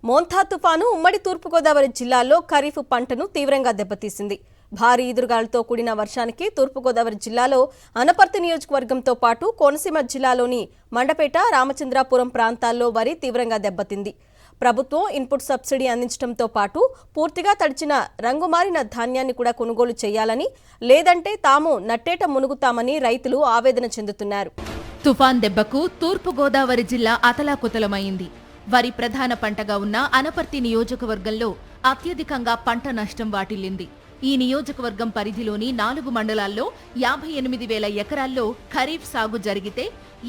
మోంతా తుఫాను ఉమ్మడి తూర్పుగోదావరి జిల్లాలో ఖరీఫ్ పంటను తీవ్రంగా దెబ్బతీసింది. భారీ ఈదురుగాలులతో కూడిన వర్షానికి తూర్పుగోదావరి జిల్లాలో అనపర్తి నియోజకవర్గంతో పాటు కోనసీమ జిల్లాలోని మండపేట, రామచంద్రాపురం ప్రాంతాల్లో వరి తీవ్రంగా దెబ్బతింది. ప్రభుత్వం ఇన్పుట్ సబ్సిడీ అందించడంతో పాటు పూర్తిగా తడిచిన రంగుమారిన ధాన్యాన్ని కూడా కొనుగోలు చేయాలని, లేదంటే తాము నట్టేట మునుగుతామని రైతులు ఆవేదన చెందుతున్నారు. తుఫాన్ దెబ్బకు తూర్పుగోదావరి జిల్లా అతలాకుతలమైంది. వరి ప్రధాన పంటగా ఉన్న అనపర్తి నియోజకవర్గంలో అత్యధికంగా పంట నష్టం వాటిల్లింది. ఈ నియోజకవర్గం పరిధిలోని 4 మండలాల్లో 58,000 ఎకరాల్లో ఖరీఫ్ సాగు జరిగితే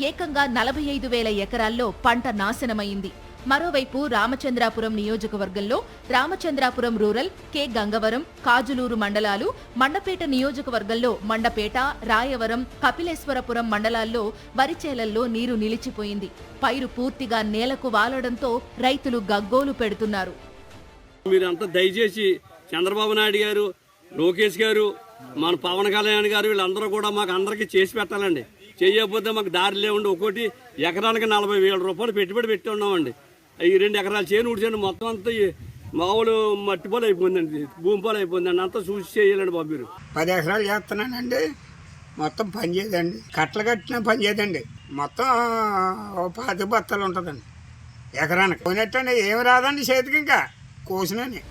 ఏకంగా 45,000 ఎకరాల్లో పంట నాశనమైంది. మరోవైపు రామచంద్రాపురం నియోజకవర్గంలో రామచంద్రాపురం రూరల్, కె గంగవరం, కాజులూరు మండలాలు, మండపేట నియోజకవర్గంలో మండపేట, రాయవరం, కపిలేశ్వరపురం మండలాల్లో వరిచేలల్లో నీరు నిలిచిపోయింది. పైరు పూర్తిగా నేలకు వాలడంతో రైతులు గగ్గోలు పెడుతున్నారు. మీరంతా దయచేసి చంద్రబాబు నాయుడు గారు, లోకేష్ గారు, మన పవన్ కళ్యాణ్ గారు వీళ్ళందరూ కూడా మాకు అందరికీ చేసి పెట్టాలండి. చేయకపోతే మాకు దారి లేవండి. ఒక్కోటి ఎకరానికి 40,000 రూపాయలు పెట్టుబడి పెట్టి ఉన్నామండి. ఈ 2 ఎకరాలు చేను ఊడ్చండి, మొత్తం అంతా మామూలు మట్టి పాలు అయిపోయిందండి, భూమి పాలు అయిపోయిందండి. అంతా చూసి చేయాలండి బాబు. మీరు 10 ఎకరాలు చేస్తున్నానండి, మొత్తం పని చేయదండి. కట్టలు కట్టినా పని చేయదండి. మొత్తం 10 బత్తాలు ఉంటుందండి ఎకరానికి. పోయినట్టండి ఏమి రాదండి చేతికి, ఇంకా కోసినని.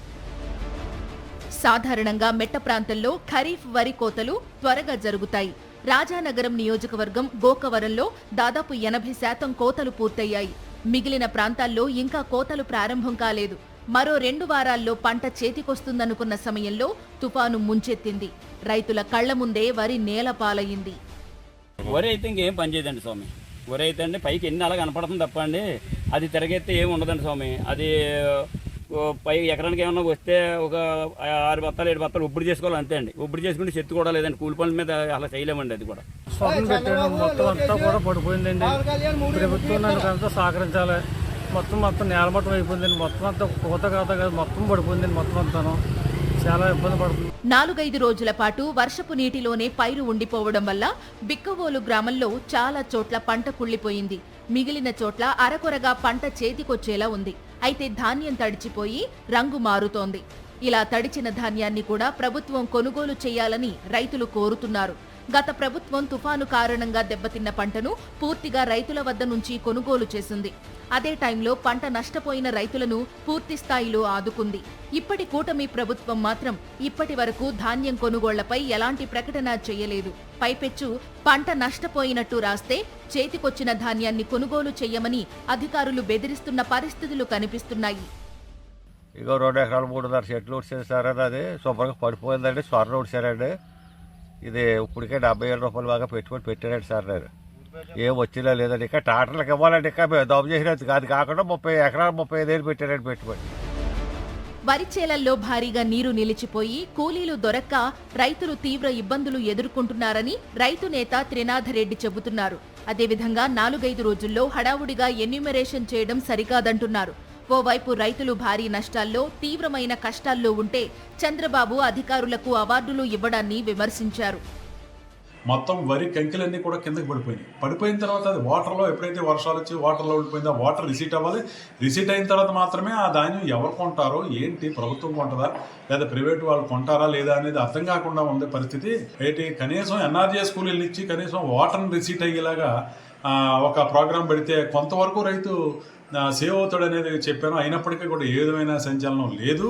సాధారణంగా మెట్ట ప్రాంతంలో ఖరీఫ్ వరి కోతలు త్వరగా జరుగుతాయి. రాజానగరం నియోజకవర్గం గోకవరంలో దాదాపు 80% కోతలు పూర్తయ్యాయి. మిగిలిన ప్రాంతాల్లో ఇంకా కోతలు ప్రారంభం కాలేదు. మరో 2 వారాల్లో పంట చేతికొస్తుందనుకున్న సమయంలో తుఫాను ముంచెత్తింది. రైతుల కళ్ల ముందే వరి నేలపాలయ్యింది. వరి అయితే ఇంకేం పని చేయదండి స్వామి. వరి అయితే అండి పైకి ఎన్ని అలా కనపడుతుంది తప్ప అండి, అది తిరగైతే ఏమి ఉండదండి స్వామి. అది పై ఎకరానికి ఏమన్నా వస్తే ఒక 6 బత్తాలు 7 బత్తాలు ఉప్పుడు చేసుకోవాలి అంతే అండి. ఉప్పుడు చేసుకుంటే చెత్త కూడా లేదండి, కూలి పనుల మీద అలా చేయలేమండి. అది కూడా మొత్తం అంతా కూడా పడిపోయిందండి. ప్రభుత్వం అంతా సహకరించాలి. మొత్తం నేలమట్టం అయిపోయిందండి. మొత్తం అంతా కోత కాదు, మొత్తం పడిపోయిందండి. మొత్తం అంతాను చాలా ఇబ్బంది పడుతుంది. 4-5 రోజుల పాటు వర్షపు నీటిలోనే పైరు ఉండిపోవడం వల్ల బిక్కవోలు గ్రామంలో చాలా చోట్ల పంట కుళ్లిపోయింది. మిగిలిన చోట్ల అరకొరగా పంట చేతికొచ్చేలా ఉంది. అయితే ధాన్యం తడిచిపోయి రంగు మారుతోంది. ఇలా తడిచిన ధాన్యాన్ని కూడా ప్రభుత్వం కొనుగోలు చేయాలని రైతులు కోరుతున్నారు. గత ప్రభుత్వం తుఫాను కారణంగా దెబ్బతిన్న పంటను పూర్తిగా రైతుల వద్ద నుంచి కొనుగోలు చేసింది. అదే టైంలో పంట నష్టపోయిన రైతులను పూర్తి స్థాయిలో ఆదుకుంది. ఇప్పటి కూటమి ప్రభుత్వం మాత్రం ఇప్పటి వరకు ధాన్యం కొనుగోళ్లపై ఎలాంటి ప్రకటన చేయలేదు. పైపెచ్చు పంట నష్టపోయినట్టు రాస్తే చేతికొచ్చిన ధాన్యాన్ని కొనుగోలు చేయమని అధికారులు బెదిరిస్తున్న పరిస్థితులు కనిపిస్తున్నాయి. ఇగో 2 ఎకరాలు 3.5 చెట్లు ఉడిచేసారని అది శుభ్రంగా పడిపోయిందండి. స్వర్ణ ఉడిచారండి. ఇది ఇప్పటికే 70,000 రూపాయలు బాగా పెట్టుబడి పెట్టారండి సార్. నేను ఏం వచ్చినా లేదండి. ఇంకా టాటర్లకు ఇవ్వాలండి. ఇంకా దమ్ము చేసినది అది కాకుండా 30 ఎకరాలు 35,000 పెట్టారండి పెట్టుబడి. వరి చేలల్లో భారీగా నీరు నిలిచిపోయి కూలీలు దొరక్క రైతులు తీవ్ర ఇబ్బందులు ఎదుర్కొంటున్నారని రైతు నేత త్రినాథరెడ్డి చెబుతున్నారు. అదేవిధంగా 4-5 రోజుల్లో హడావుడిగా ఎన్యూమరేషన్ చేయడం సరికాదంటున్నారు. ఓవైపు రైతులు భారీ నష్టాల్లో, తీవ్రమైన కష్టాల్లో ఉంటే చంద్రబాబు అధికారులకు అవార్డులు ఇవ్వడాన్ని విమర్శించారు. మొత్తం వరి కంకిలన్నీ కూడా కిందకి పడిపోయిన తర్వాత అది వాటర్లో, ఎప్పుడైతే వర్షాలు వచ్చి వాటర్లో ఉండిపోయిందో ఆ వాటర్ రిసీట్ అవ్వాలి. రిసీట్ అయిన తర్వాత మాత్రమే ఆ ధాన్యం ఎవరు కొంటారో, ఏంటి ప్రభుత్వం కొంటదా లేదా ప్రైవేట్ వాళ్ళు కొంటారా లేదా అనేది అర్థం కాకుండా ఉండే పరిస్థితి. ఏంటి కనీసం ఎన్ఆర్జీ స్కూల్ ఇచ్చి కనీసం వాటర్ని రిసీట్ అయ్యేలాగా ఒక ప్రోగ్రాం పెడితే కొంతవరకు రైతు సేవ్ అవుతాడు అనేది చెప్పాను. అయినప్పటికీ కూడా ఏ విధమైన సంచలనం లేదు.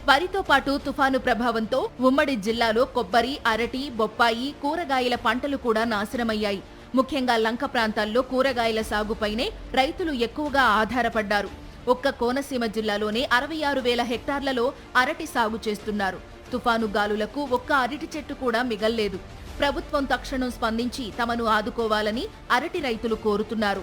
వరితో పాటు తుఫాను ప్రభావంతో ఉమ్మడి జిల్లాలో కొబ్బరి, అరటి, బొప్పాయి, కూరగాయల పంటలు కూడా నాశనమయ్యాయి. ముఖ్యంగా లంక ప్రాంతాల్లో కూరగాయల సాగుపైనే రైతులు ఎక్కువగా ఆధారపడ్డారు. ఒక్క కోనసీమ జిల్లాలోనే 66,000 హెక్టార్లలో అరటి సాగు చేస్తున్నారు. తుఫాను గాలులకు ఒక్క అరటి చెట్టు కూడా మిగల్లేదు. ప్రభుత్వం తక్షణం స్పందించి తమను ఆదుకోవాలని అరటి రైతులు కోరుతున్నారు.